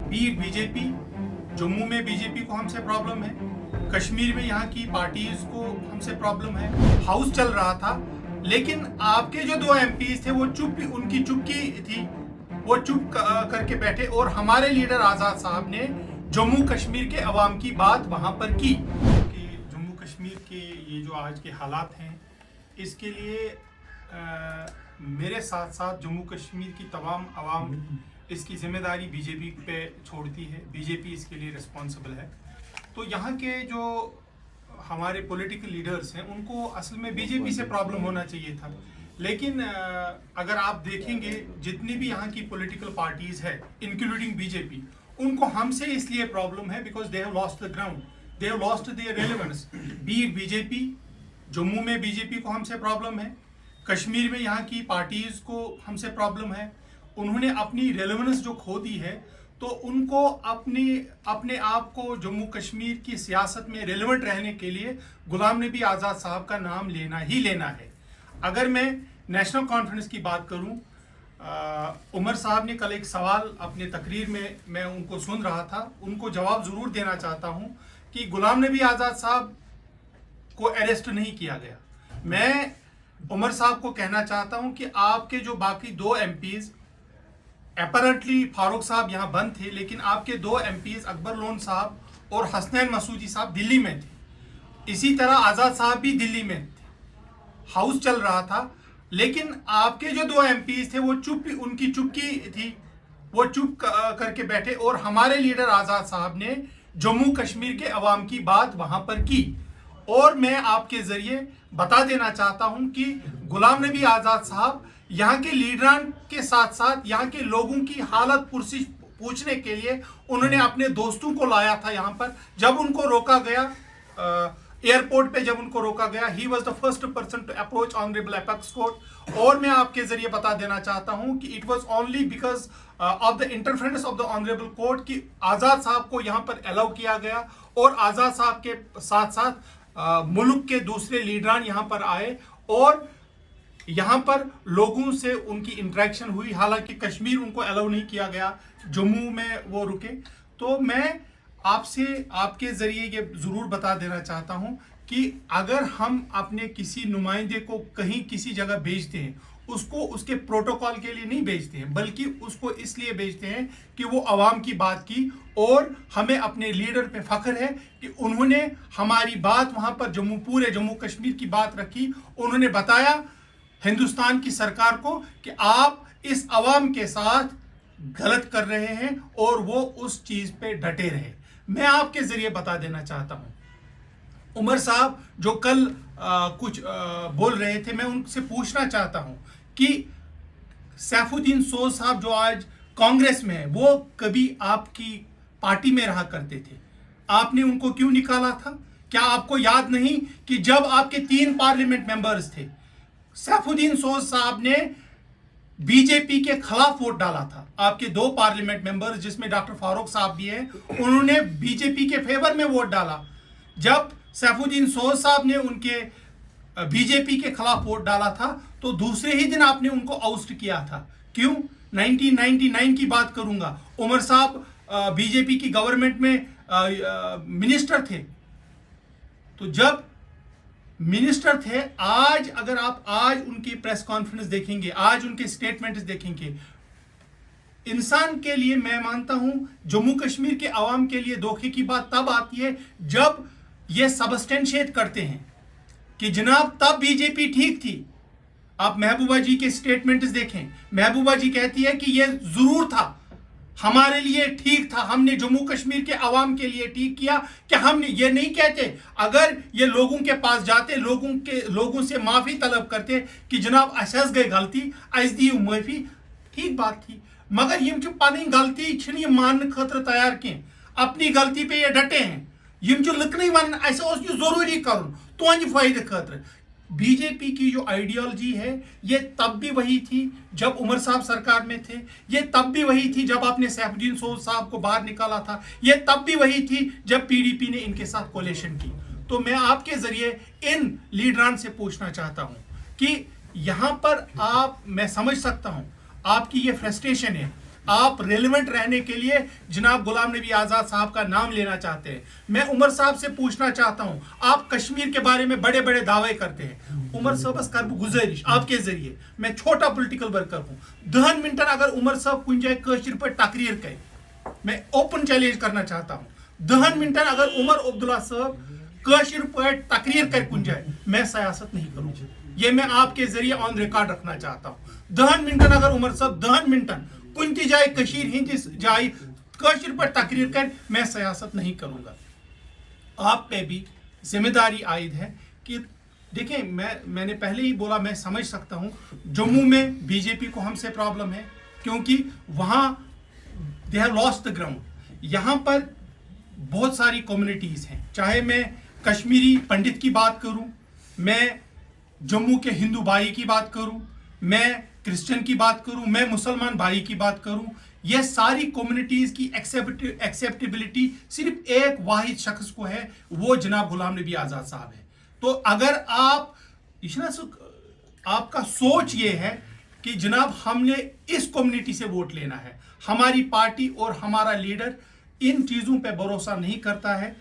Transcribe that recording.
BJP, Jammu में BJP को हमसे प्रॉब्लम है, कश्मीर में यहाँ की पार्टीज को हमसे प्रॉब्लम है। हाउस चल रहा था, लेकिन आपके जो दो एमपीज थे वो उनकी चुप्पी थी, वो चुप करके बैठे और हमारे लीडर आज़ाद साहब ने जम्मू कश्मीर के अवाम की बात वहाँ पर की कि जम्मू कश्मीर के ये जो आज के हालात हैं, इसके लिए मेरे साथ साथ जम्मू कश्मीर की तमाम अवाम इसकी जिम्मेदारी बीजेपी पे छोड़ती है। बीजेपी इसके लिए रिस्पॉन्सिबल है। तो यहाँ के जो हमारे पॉलिटिकल लीडर्स हैं, उनको असल में बीजेपी से प्रॉब्लम होना चाहिए था, लेकिन अगर आप देखेंगे जितनी भी यहाँ की पॉलिटिकल पार्टीज है इंक्लूडिंग बीजेपी, उनको हमसे इसलिए प्रॉब्लम है because they have lost the ground, they have lost their relevance. BJP, Jammu में बीजेपी को हमसे प्रॉब्लम है, कश्मीर में यहाँ की पार्टीज को हमसे प्रॉब्लम है। उन्होंने अपनी रेलेवेंस जो खो दी है, तो उनको अपने आप को जम्मू कश्मीर की सियासत में रेलेवेंट रहने के लिए गुलाम नबी आज़ाद साहब का नाम लेना ही लेना है। अगर मैं नेशनल कॉन्फ्रेंस की बात करूं, उमर साहब ने कल एक सवाल अपने तकरीर में मैं उनको सुन रहा था, उनको जवाब ज़रूर देना चाहता हूं कि गुलाम नबी आज़ाद साहब को अरेस्ट नहीं किया गया। मैं उमर साहब को कहना चाहता हूं कि आपके जो बाकी दो एमपीज़, अपैरेंटली फारूक साहब यहाँ बंद थे, लेकिन आपके दो एमपीज़ अकबर लोन साहब और हसनैन मसूदी साहब दिल्ली में थे। इसी तरह आज़ाद साहब भी दिल्ली में थे, हाउस चल रहा था, लेकिन आपके जो दो एमपीज़ थे वो उनकी चुप्पी थी, वो चुप करके बैठे और हमारे लीडर आज़ाद साहब ने जम्मू कश्मीर के अवाम की बात वहाँ पर की। और मैं आपके ज़रिए बता देना चाहता हूँ कि गुलाम नबी आज़ाद साहब यहाँ के लीडरान के साथ साथ यहाँ के लोगों की हालत पुरसिश पूछने के लिए उन्होंने अपने दोस्तों को लाया था यहाँ पर। जब उनको रोका गया एयरपोर्ट पे, जब उनको रोका गया, he was the first person to approach honourable apex court. और मैं आपके जरिए बता देना चाहता हूँ कि it was only because of the interference of the honourable court कि आज़ाद साहब को यहाँ पर अलाउ किया गया और आज़ाद साहब के साथ साथ मुल्क के दूसरे लीडरान यहाँ पर आए और यहाँ पर लोगों से उनकी इंटरेक्शन हुई। हालांकि कश्मीर उनको अलाउ नहीं किया गया, जम्मू में वो रुके। तो मैं आपसे आपके ज़रिए ये ज़रूर बता देना चाहता हूँ कि अगर हम अपने किसी नुमाइंदे को कहीं किसी जगह भेजते हैं, उसको उसके प्रोटोकॉल के लिए नहीं भेजते हैं, बल्कि उसको इसलिए भेजते हैं कि वो आवाम की बात की। और हमें अपने लीडर पे फ़ख्र है कि उन्होंने हमारी बात वहाँ पर पूरे जम्मू कश्मीर की बात रखी। उन्होंने बताया हिंदुस्तान की सरकार को कि आप इस अवाम के साथ गलत कर रहे हैं और वो उस चीज़ पे डटे रहे। मैं आपके ज़रिए बता देना चाहता हूँ, उमर साहब जो कल कुछ बोल रहे थे, मैं उनसे पूछना चाहता हूँ कि सैफुद्दीन सोज साहब जो आज कांग्रेस में है, वो कभी आपकी पार्टी में रहा करते थे, आपने उनको क्यों निकाला था? क्या आपको याद नहीं कि जब आपके 3 पार्लियामेंट मेंबर्स थे, सैफुद्दीन सोज साहब ने बीजेपी के खिलाफ वोट डाला था। आपके 2 पार्लियामेंट मेंबर्स जिसमें डॉक्टर फारूक साहब भी हैं, उन्होंने बीजेपी के फेवर में वोट डाला। जब सैफुद्दीन सोज साहब ने उनके बीजेपी के खिलाफ वोट डाला था, तो दूसरे ही दिन आपने उनको आउस्ट किया था। क्यों? 1999 की बात करूंगा, उमर साहब बीजेपी की गवर्नमेंट में मिनिस्टर थे। तो जब मिनिस्टर थे, आज अगर आप आज उनकी प्रेस कॉन्फ्रेंस देखेंगे, आज उनके स्टेटमेंट्स देखेंगे, इंसान के लिए मैं मानता हूं जम्मू कश्मीर के अवाम के लिए धोखे की बात तब आती है जब ये सबस्टेंशिएट करते हैं कि जनाब तब बीजेपी ठीक थी। आप महबूबा जी के स्टेटमेंट्स देखें, महबूबा जी कहती है कि ये जरूर था, हमारे लिए ठीक था, हमने जम्मू कश्मीर के अवाम के लिए ठीक किया। कि हमने ये नहीं कहते, अगर ये लोगों के पास जाते, लोगों से माफ़ी तलब करते कि जनाब अस गई गलती, अस दी माफ़ी, ठीक बात थी। मगर यम पनी गलती मान खतर तैयार कह, अपनी गलती पे ये डटे हैं। यम लुकन वन अस जरूरी कर तुहद फायदे खतर। बीजेपी की जो आइडियोलॉजी है, ये तब भी वही थी जब उमर साहब सरकार में थे, ये तब भी वही थी जब आपने सैफुद्दीन सोज साहब को बाहर निकाला था, ये तब भी वही थी जब पीडीपी ने इनके साथ कोलेशन की। तो मैं आपके जरिए इन लीडरान से पूछना चाहता हूं कि यहाँ पर मैं समझ सकता हूं आपकी ये फ्रस्ट्रेशन है, आप रेलिवेंट रहने के लिए जनाब गुलाम नबी आज़ाद साहब का नाम लेना चाहते हैं। मैं उमर साहब से पूछना चाहता हूं, आप कश्मीर के बारे में बड़े बड़े दावे करते हैं। उमर साहब बस कर गुजारिश आपके जरिए, मैं छोटा पॉलिटिकल वर्कर हूं, 10 मिनट अगर उमर साहब कुछ जाए कश्मीर पर तकरीर करे, मैं ओपन चैलेंज करना चाहता हूं। 10 मिनट अगर उमर अब्दुल्ला साहब कश्मीर पर तकरीर कर कुछ जाए, मैं सियासत नहीं करूंगा। ये मैं आपके जरिए ऑन रिकॉर्ड रखना चाहता हूं। 10 मिनट अगर उमर साहब 10 मिनट कुछ जाए कश्मीर हिंदिस जाए कश्मीर पर तकरीर कर, मैं सियासत नहीं करूंगा। आप पे भी जिम्मेदारी आयद है कि देखिए, मैंने पहले ही बोला, मैं समझ सकता हूं जम्मू में बीजेपी को हमसे प्रॉब्लम है क्योंकि वहां they have lost the ground. यहां पर बहुत सारी कम्युनिटीज हैं, चाहे मैं कश्मीरी पंडित की बात करूं, मैं जम्मू के हिंदू भाई की बात करूं, मैं क्रिश्चियन की बात करूं, मैं मुसलमान भाई की बात करूं, ये सारी कम्युनिटीज की एक्सेप्टेबिलिटी सिर्फ एक वाहिद शख्स को है, वो जनाब गुलाम नबी आज़ाद साहब है। तो अगर आप आपका सोच ये है कि जनाब हमने इस कम्युनिटी से वोट लेना है, हमारी पार्टी और हमारा लीडर इन चीज़ों पे भरोसा नहीं करता है।